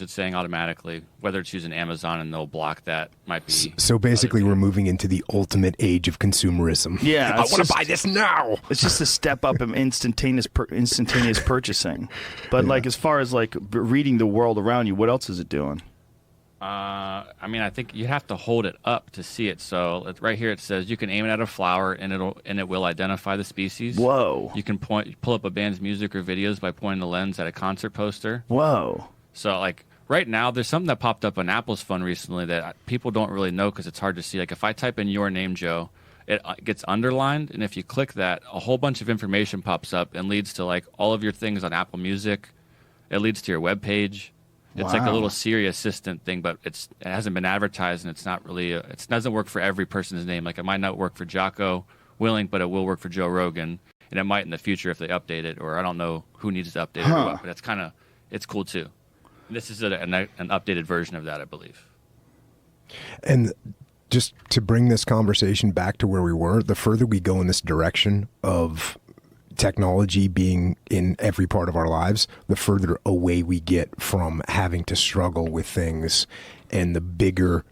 it's saying automatically, whether it's using Amazon and they'll block that. Might be. So basically, we're moving into the ultimate age of consumerism. Yeah, I want to buy this now. It's just a step up in instantaneous purchasing. But like as far as like reading the world around you, what else is it doing? I mean, I think you have to hold it up to see it. So right here it says you can aim it at a flower and it will identify the species. Whoa. You can pull up a band's music or videos by pointing the lens at a concert poster. Whoa. So like right now, there's something that popped up on Apple's phone recently that people don't really know because it's hard to see. Like if I type in your name, Joe, it gets underlined, and if you click that, a whole bunch of information pops up and leads to like all of your things on Apple Music. It leads to your web page. It's like a little Siri assistant thing, but it hasn't been advertised, and it's not really it doesn't work for every person's name. Like it might not work for Jocko Willink, but it will work for Joe Rogan, and it might in the future if they update it, or I don't know who needs to update it or what, but it's cool too. And this is an updated version of that, I believe. And just to bring this conversation back to where we were, the further we go in this direction of technology being in every part of our lives, the further away we get from having to struggle with things, and the bigger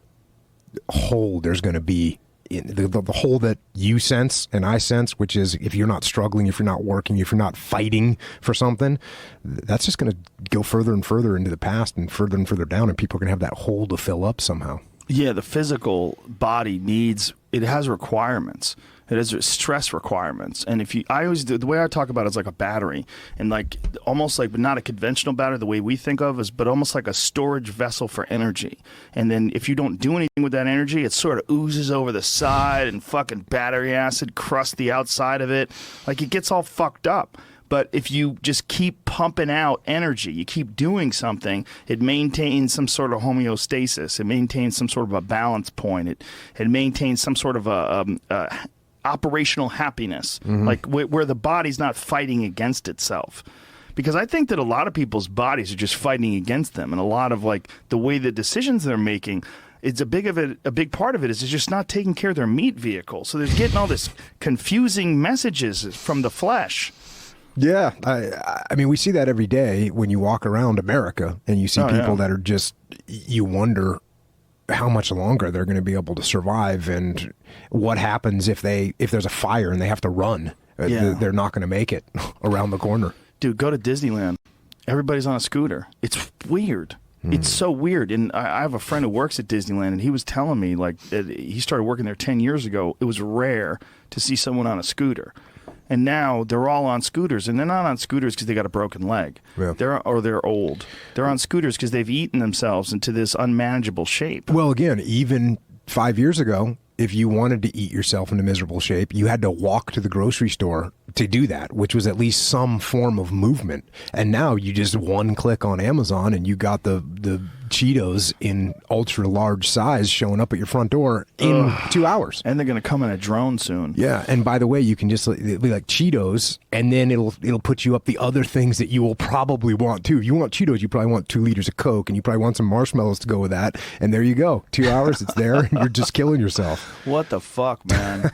hole there's going to be in the hole that you sense and I sense, which is if you're not struggling, if you're not working, if you're not fighting for something, that's just going to go further and further into the past and further down, and people are going to have that hole to fill up somehow. Yeah, the physical body has requirements. It has stress requirements. And the way I talk about it is like a battery, and like almost like, but not a conventional battery the way we think of, but almost like a storage vessel for energy. And then if you don't do anything with that energy, it sort of oozes over the side, and fucking battery acid crusts the outside of it. Like it gets all fucked up. But if you just keep pumping out energy, you keep doing something, it maintains some sort of homeostasis. It maintains some sort of a balance point. It maintains some sort of a operational happiness, like where the body's not fighting against itself. Because I think that a lot of people's bodies are just fighting against them, and a lot of like the way the decisions they're making, it's a big part of it is just not taking care of their meat vehicle. So they're getting all this confusing messages from the flesh. Yeah, I mean, we see that every day when you walk around America and you see people that are just, you wonder how much longer they're going to be able to survive, and what happens if there's a fire and they have to run. They're not going to make it around the corner. Dude, go to Disneyland. Everybody's on a scooter. It's weird. It's so weird. And I have a friend who works at Disneyland, and he was telling me like that he started working there 10 years ago. It was rare to see someone on a scooter. And now they're all on scooters, and they're not on scooters because they got a broken leg. Yeah. They're old. They're on scooters because they've eaten themselves into this unmanageable shape. Well, again, even 5 years ago, if you wanted to eat yourself into miserable shape, you had to walk to the grocery store to do that, which was at least some form of movement. And now you just one click on Amazon and you got the Cheetos in ultra large size showing up at your front door in 2 hours. And they're going to come in a drone soon. Yeah. And by the way, you can just be like Cheetos, and then it'll put you up the other things that you will probably want too. If you want Cheetos, you probably want 2 liters of Coke, and you probably want some marshmallows to go with that. And there you go. 2 hours, it's there, and you're just killing yourself. What the fuck, man?